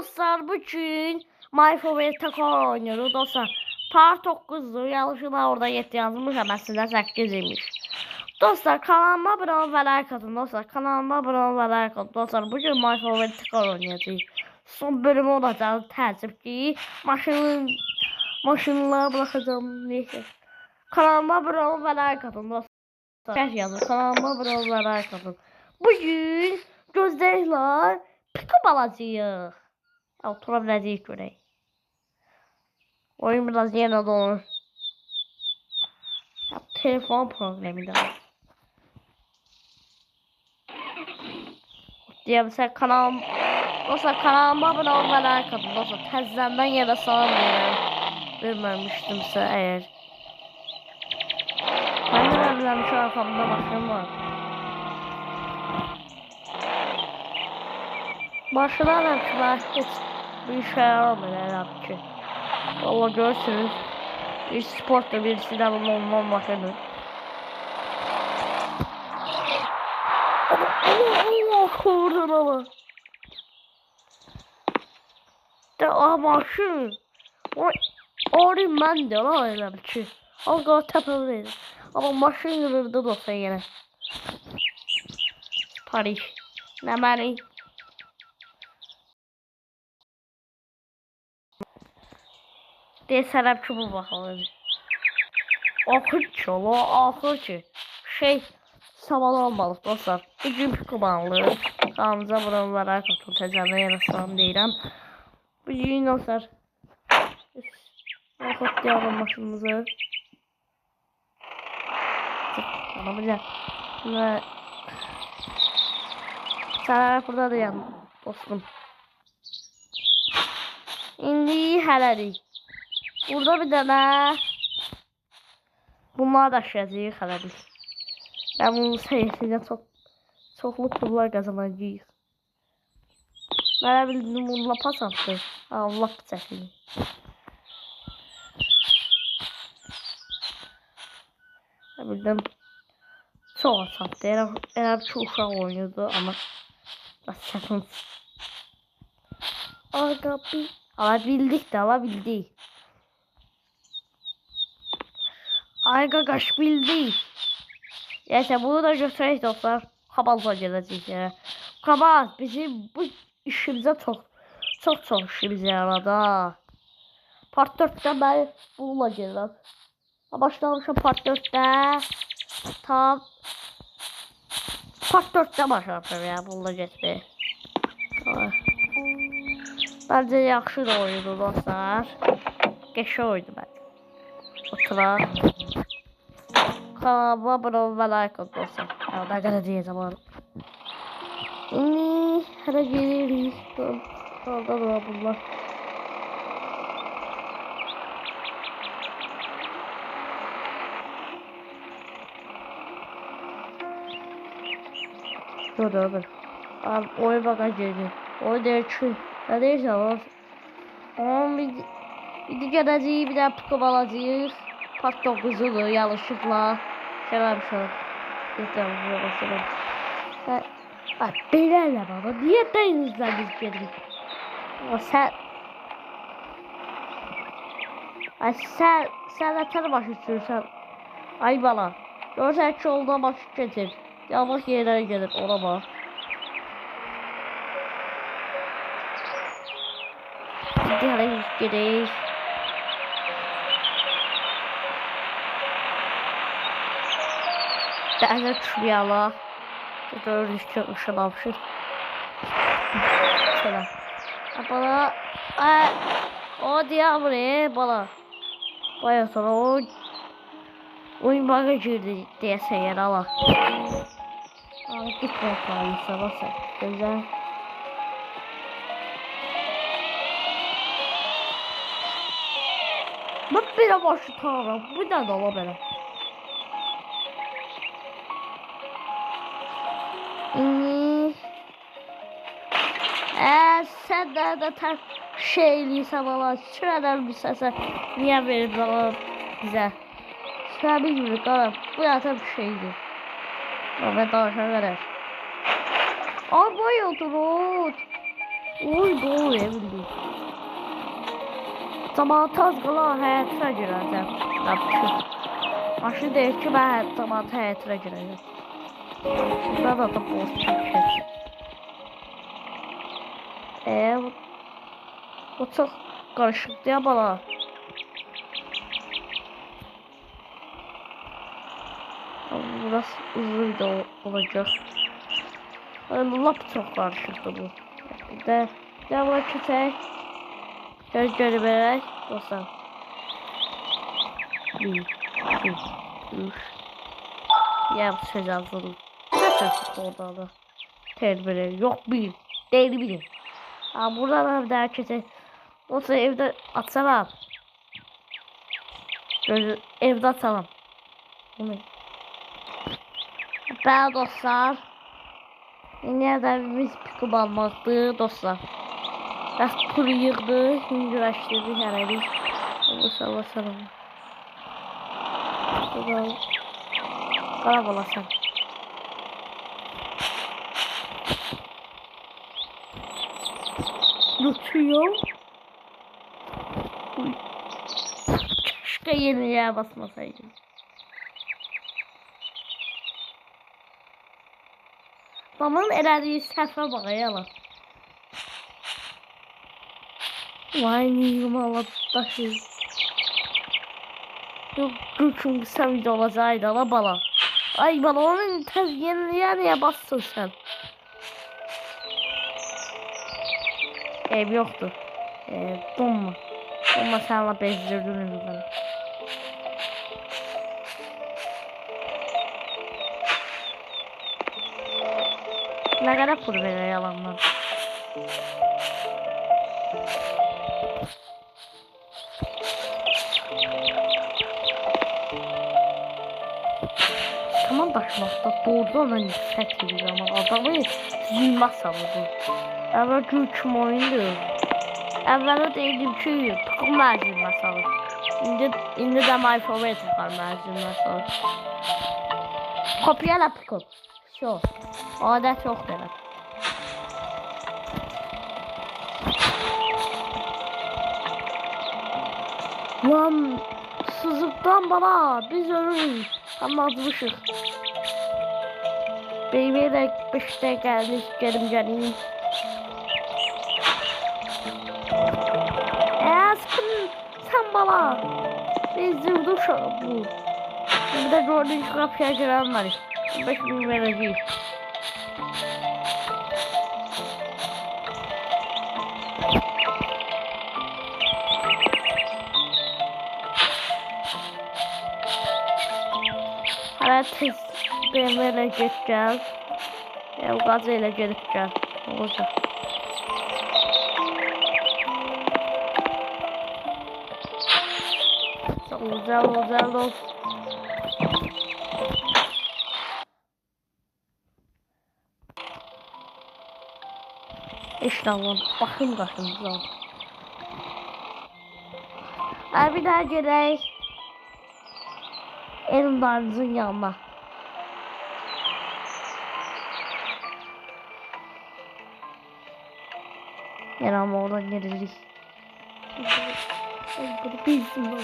dostlar, bugün My Favorite Car oynuyoruz dostlar. Part 9'dur. Yanlışlıkla orada 7 yazmışam. Aslında 8 imiş. Dostlar kanalıma abone ol ve like atın dostlar. Kanalıma abone ol ve like atın dostlar. Bugün My Favorite Car oynayacağız. Son bölümü olacak. Təəssüf ki maşınlara bırakacağım. Neyse. Kanalıma abone ol ve like atın dostlar. Yazın. Kanalıma abone ol ve like atın. Bugün gözlükler pick-up alacağıq. Otura biləcəyik görək. Oyun biraz yenə donur. Telefon problemi də var. Deyəmsə dostlar kanalıma abunə ol və like atın dostlar. Təzədən yenə salam deyirəm. Bilməmişdimsə əgər. Mən də biləm şu arxamda maşın var. Başlarım ki ben hiç bir şey yaramıyorum ki. Valla görürsünüz. Bir sportta birisi de bunun maşını. Allah kurdun ama. De o maşın. Orayı ben de öyle bir şey. O kadar tepeliydi. Ama maşın yürürdü dostlar yine. Paris. Ne beni? Desələr ki bu baxalım. Axır ki şey saval olmalı dostlar. Bugün kumanlı. Kanalımıza buralara katıl təzədən yarasam deyirəm. Bugün dostlar. Yaxud maşınımızı. Ana bilə. Və sənə burada dayan dostum. İndi hələlik. Burada bir tane bunlar da aşağıya kalabilir. Ben bunun sayesinde çoklu pullar kazanacağız. Ben bildim bununla pas attı. Allah çəkini. Ben bildim çok asattı. Eğer çok uşaq oynuyordu ama çətin. Alabildik. Ay qaqaş bildik. Neyse bunu da götürək dostlar. Kabazla gələcəyik ya. Kabaz bizim bu işimizə çox işimizə yaradı. Part 4'də mən bununla gəlirəm. Başlamışam part 4'də. Tam part 4'də başlamışam ya bununla getməyə. Bence yaxşı da oyundu dostlar. Geçə oydu bence. Oturaq. Kanalıma abunə ol və like atın dostlar. Nə qədər deyəcəm onu. İndi hələ gelirik. Orada da bunlar. Dur. Abi oyun bakan geliyor. O deyir ki. Ne deyirsən o? Bir gələcəyik, bir daha pick-up alacağıq. Part 9'udur yanlışlıkla. Şeyləmişəm. Bak belələ baba. Niyə dəyinizdən biz gedirik? Sən nətər başı sürsən? Ay bala. Görsən ki olda başı getir. Yanlış yerlərə gelir ona bax. Gidelim gidelim. Dəzə çürüyələ. Görürüz ki ışılamışır. Şöyle. Bala. O diye buraya bala. Baya sonra o oyun baga girdi diye seyir ala. Gitme falan sabah güzel. Ben bir başı tanırım. Bu da ola belə. Sən də tər şey eləyirsən bala. Şuradan bir səsə niyə verir bala bizə? Sən bilmirik qalam. Bu yata bir şeydir. Və danışa verər. Ay boy oturur. Oy doğru evli. Cəmaat az qala həyətinə girəcəm. Maşın deyir ki, mən cəmaat həyətinə girəcəm. Burada da boş çəkir. Bu çox qarışıqdır ya bala. Burası uzun video olacaq. Lap çox qarışıqdır bu. Devamlı keçək. Görək. Dostlar. 1, 2, 3. Ya bu söz yazılır. Ne söz orada da? Terbiyeli. Yok bir. Değil bir. Burada da bir daha keçək. Olsa evdə açaram. Evdə açaram. Bəli dostlar. Yeni hədəfimiz pikub almaqdır dostlar. Bəs pul yığdıq, güləşdirdik hələlik. Allah salam. Qara balasan. Uçuyor. Keşke yeniye basmasaydım. Babamın elədiyi səhvə baxayalım. Vay niyumalı daşı. Yok çünkü kısa video olacaqdı ala bala. Ay bala onun yeniyə niyə bastın sen? Ev yoktu. Donma. Donma senle bezdirdin bana. Ne kadar pul veriyor yalanlar. Tamam başmakta doğrudan hani nifret ediyor ama adamı zilmez savurdu. Evvel güçüm oyundu. Evvela deyildim ki pikub mənzilmə salır. İndi də my favorite çıxar mənzilmə salır. Kopyala pikub. Şo. Adət yoxdur elə. Lan sızıqdan bana biz ölürük. Amma azmışıq. Beybeyle 5'te geldik gelim. Sen bana biz uşağı bu. Bir de gördüğün şu kapıya giren var. 5.000 vereceğiz. Hala tez BMW'yle geçeceğiz. Gazıyla geleceğiz. Olacak. Güzel olsun. İşte lan bakın karşımıza. Bir daha gerek. Elimdarınızın yanına. Yani ama oradan geliriz. Bunu bilsin bana.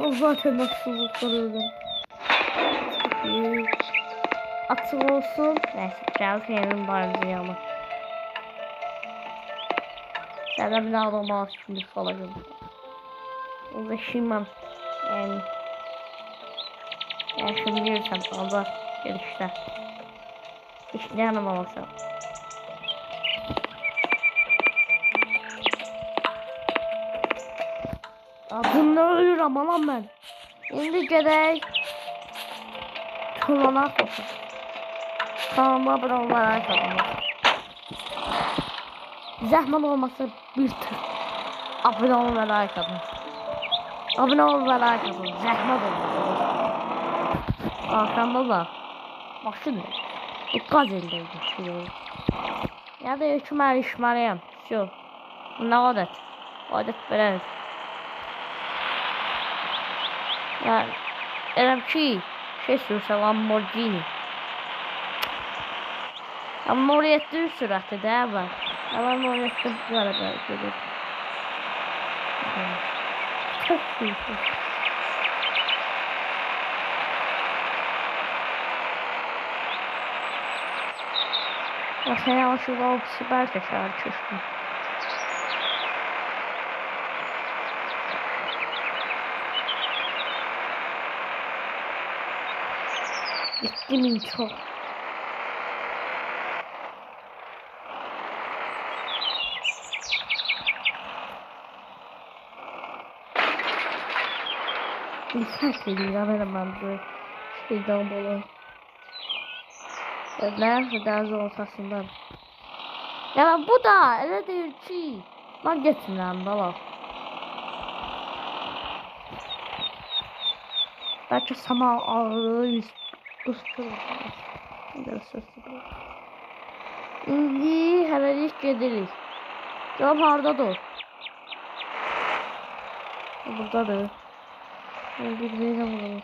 O zaten haksızlıklar öyle. Atıl olsun. Neyse gel senin barzı yanına. Senden bir daha olmaz şimdi falan. O da şimdiden yani şimdi yürüsem fazla gelişler. Hiç ne anlamaması. Adımda ölürüm aman ben. Şimdi gerek kanala koşun. Kanalıma abone olmayı arkadaşlar. Zahmet olmasa bir tık abone olmayı arkadaşlar. Abone olmayı arkadaşlar. Zahmet olmasa. Arkamda da maşın gaz elde geçiyor. Ya da hükümet işmarayım. Şu. Ne adet? Adet veririz. Yani eğer şey sürse Lamborghini. Ama oraya ettiği süratte de var. Hemen oynattık galiba. Çok iyi. Sen yanlışlıkla o süper teşekkür çıktın. Gitti mi çok? Dikkat edin ya ben bu şeyden bolu. Nerede deniz ortasından. Ya bu da öyle değil ki. Lan getirmem bala. Belki sama ağrı yüz kustur. İndi hələlik gedirik. Cevap hardadır? Buradadır. Bir bulalım.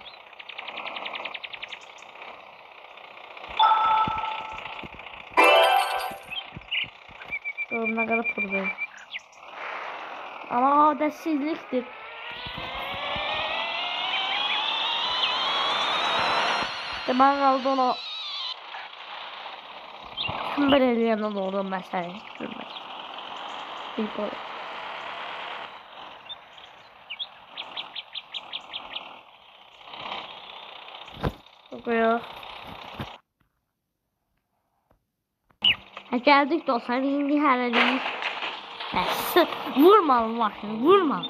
Ne kadar problem. Ama adetsizliktir. İşte ben kaldı ona. Kim böyle yanına doğru mesela. Bir böyle. Okuyor. Geldik dostlar. İndi hələlik. Vurma maşını. Vurma.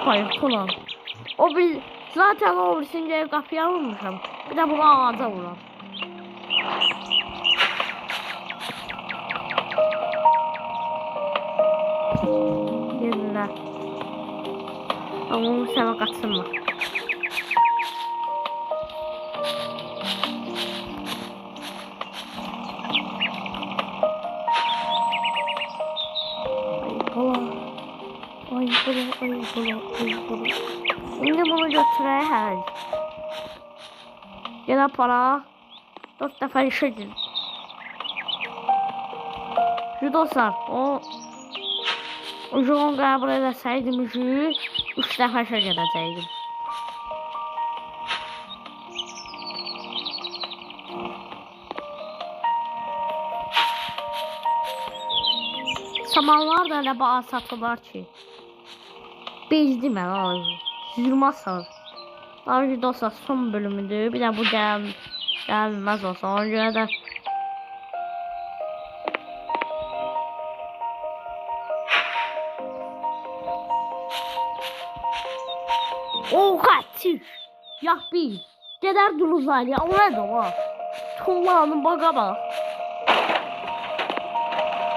Hayır kullan. O bir zaten o birisini kapıya vurmuşam. Bir de bunu ağaca vuram. Yerine. Ama onu sana kaçırma. Ay bunu. Şimdi bunu götüreyim. Gene para. 4 defa işedim. Şu dostlar o John qəbul eləsəydim 3 dəfə işə gedəcəkdim. Samanlar da elə bağa satırlar ki. Bezdim mən abi. Yürümezsiniz. Daha dostlar son bölümüdür. Bir de bu gelmez olsa. Ona göre de kaçış. Ya bir. Gedər duruzlar ya. O ne de o? Tuğlanın baga bak.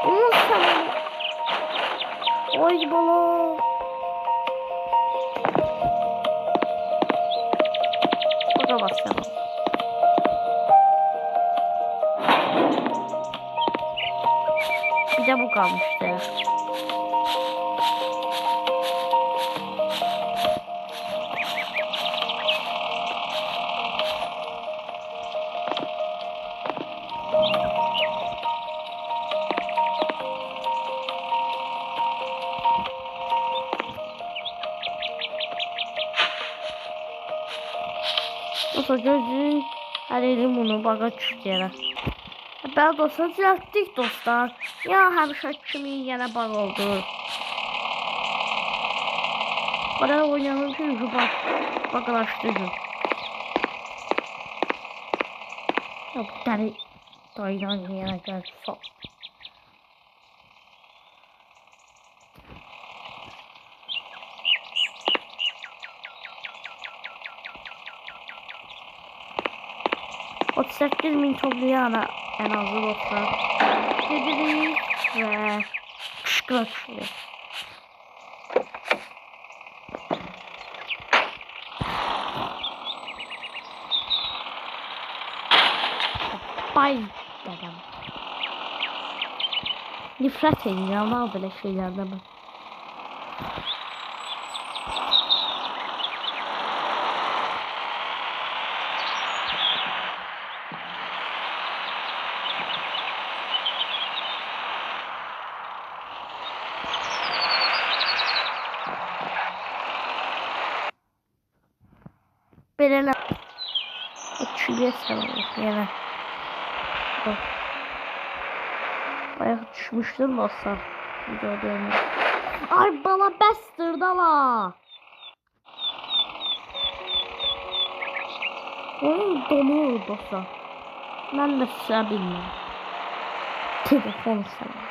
Onun sana. Oy bala. Baga bak sana. Bir de bu kalmıştı. Dostlar gözün həleydim bunu baga çıxdı yerə. Bəli dostlar düzəltdik dostlar. Ya həmişə kimi yenə bağ oldu. Bana oynayalım ki baqlaşdırdım. Ya bu dəli dayıdan yenə gəl sağ. $38.000 toplayana en azı dostlar. Gidirik ve kışkırtıyor. Bay dedim. Nifret ediyorum ama böyle şeylerden ben. Belirle. Uçuyor sanırım yine. Bayağı düşmüştüm dostlar. Gördüğümüz. Ay bana bastırdı la. Oyun donuyor dostlar. Ben de size bilmiyorum. Telefon sana.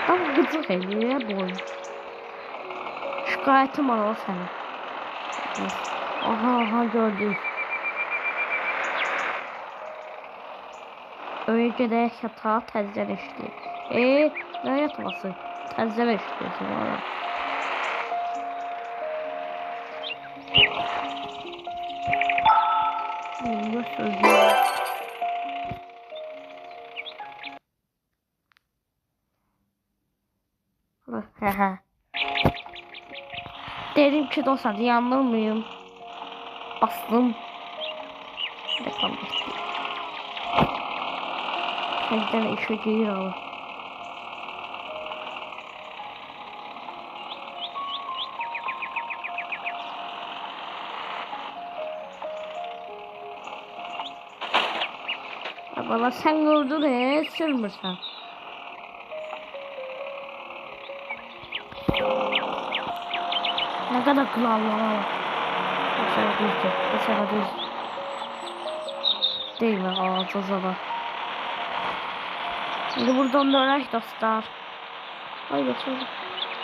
Ama gıcık ediyor bu oyun. Şikayetim var o sana. Aha gördük. Öylece de yatağı təzələşdi. Ne yatması? Təzələşdi sonra. Ne sözü? Dedim ki dostlar yanılmıyım. Bastım. Reklam bitti. Kendine işe gelir ama. Bana sen gördün sürmürsen. Ne kadar kulağına var. Mesela düz. Değil mi? Ağzı zaman. Şimdi buradan dönek dostlar. Haydi sonra.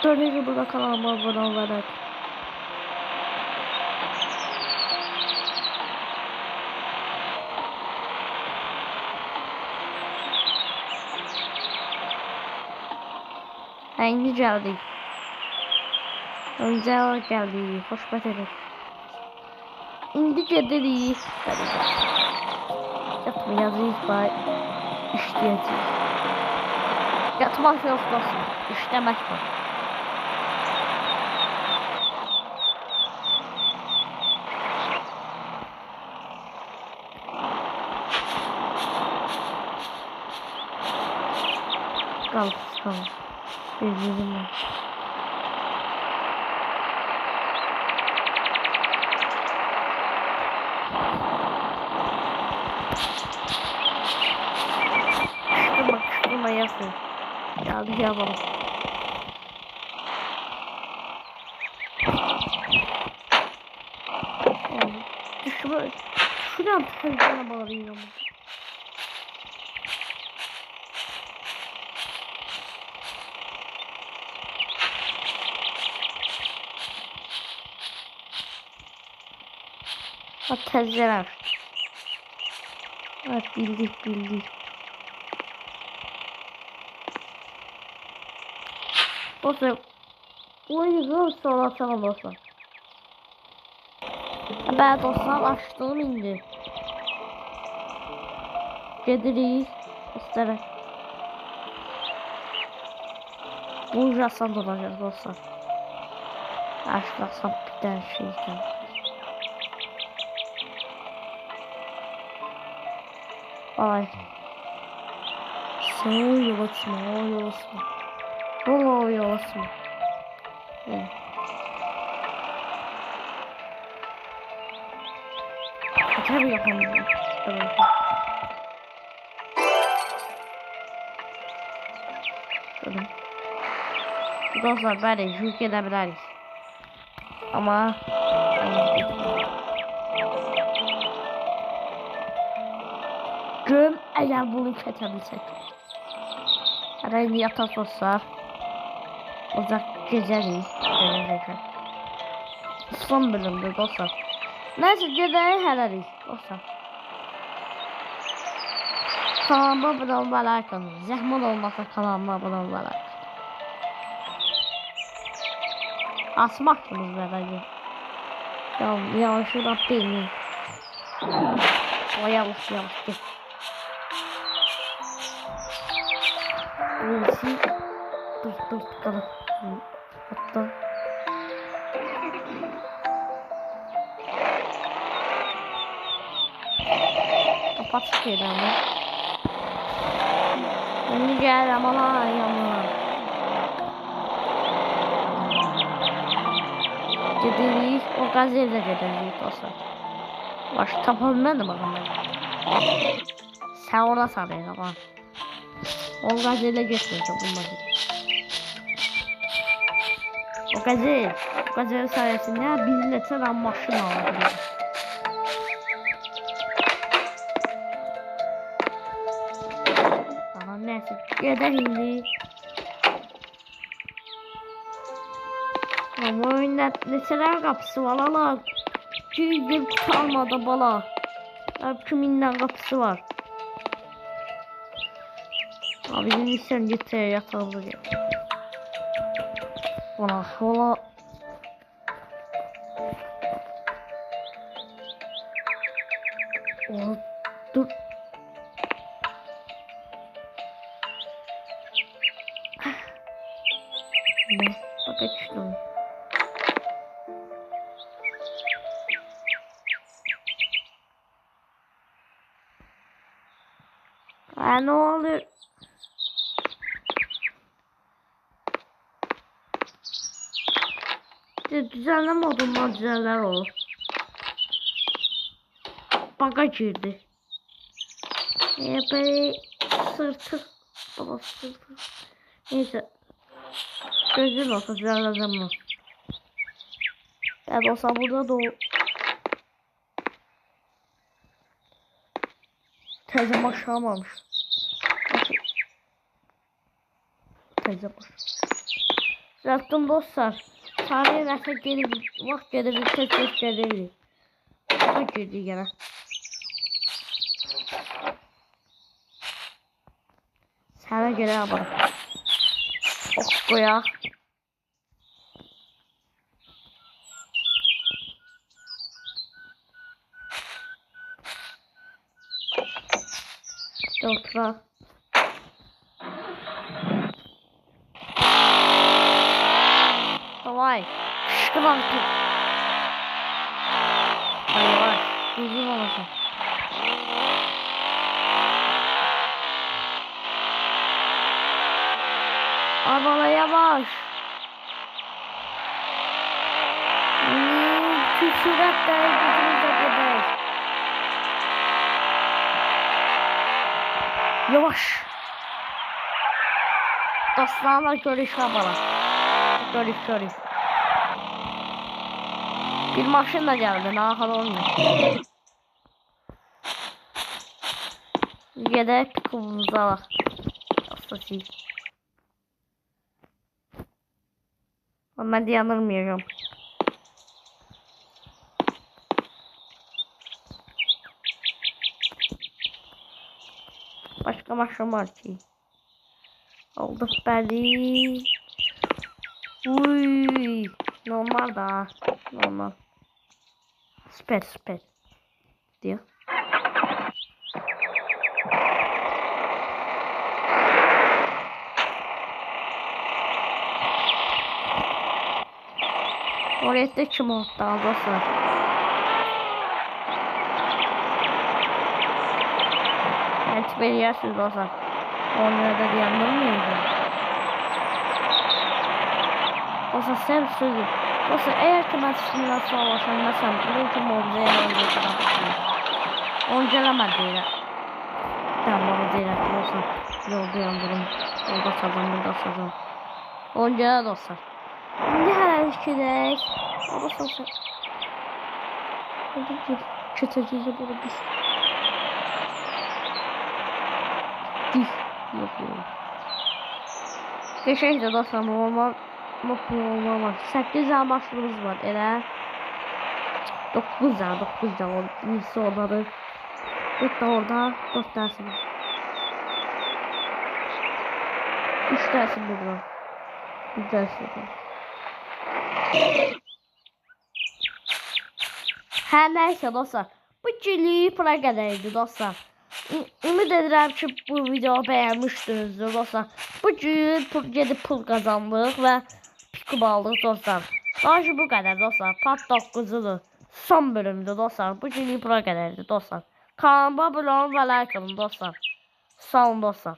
Döneci burada kanalıma abone olarak. Hangi geldi? Önce o geldi. Hoşbat edin. İndi gederiz. Yatmayacağız bari. İşleyeceğiz. Yatmak yok dostum. İşlemek var. Kalksın. Üzülme. Şurma yazın. Geldi yapalım. Şuradan tıklayacağına bağırıyorum. Tezler. Evet bildik. Dostlar oyunu sonra sana dostlar. Ben dostlar açtım indi. Gediriz. Dostlar. Bu jasan dolacağız dostlar. Aşklasam bir tane şeyden. Ay. Sen yolasın. Yolasın. Evet. Tabii yapamıyorum. Dostlar böyle yük edebiliriz. Ama göm eğer bunu ketebilsek. Herhalde yatak dostlar. Ocak geceliyiz. Son bölümde dostlar. Neyse geceyi helaliyiz dostlar. Kanalıma abone olmayı arkanız. Zahmet olmasa kanalıma abone olmayı arkanız. Asmaksınız herhalde. Ya şuradan beni. O yavaş git. Dur kalın. Hatta kapat şeyden mi? Gel ama Gedirik. O gazetle gedirik dostlar. Baş tapabilmədim bakalım. Sen ona sarayın ama. O gazetle geçmeyeceğim bunları. O gazel sayesinde bir neçə maşın alabilir. Tamam neyse. Gidelim. Ama oyunda neçələr kapısı var ala. Girdim tutalmadı bala. Kiminlə kapısı var. Abi sen git yatağımıza gel. Ola. Oh, dur. Ne? Bak açtım. Ne oluyor? Düzenleme modundan düzenler olur. Baga girdi. Böyle sırtı. Baba sırtı. Neyse. Gözüm olsa düzenleyeceğim bunu. Evet olsa burada da o. Teyzem aşağımamış. Teyzem aşağımamış. Yaptım dostlar. Tarihe nasıl gelip vaxt gelir tez gelir. Buna girdi yine. Sana göre yapalım. Ok koyak. Doktora. Давай. Şıkılan tut. Hayır. Düzgün olmasın. Abala yavaş. Küçürekte gücümüze gider. Yavaş. Dostlarla görüş abala. Görüş. Bir maşın da geldi. Ne kadar olmuyor. Yedek kumumuza bak. Hastası. Ben de yanılmıyorum. Başka maşın var ki. Oldu belli. Uy. Normal da. Normal. Süper. Diyor. Oraya da kim oldu dostlar? Evet veriyorsunuz dostlar. Onlara da yanılmıyorum. Dostlar sen sözü. Dostlar eğer ki ben sizinle savaşanmasam bu ki mucize yanılmıyorum. Onceleme ben bana değil dostlar. Yolda yandım. Yolda çaldım burada çaldım. Oncela dostlar. Ne her şeyler. Ama sonuçta. Kötücüğü bunu biz. Yok. Geçen dostlar normal. Normal. 8 başlığımız var. Elə 9 da birisi oradadır. 4 da orada. 4 dersi var. 3 dersi burada. 1 dersi burada. Her neyse dostlar. Bu cili bura qədərdir dostlar. Ümid edirəm ki bu videoyu bəyənmişsinizdir dostlar. Bu gün gedib pul qazandıq və pikub aldıq dostlar. Daha bu qədər dostlar. Part 9'udur. Son bölümdür dostlar. Bu cili bura qədərdir dostlar. Kanalıma abone olun və like olun dostlar. Sağ olun dostlar.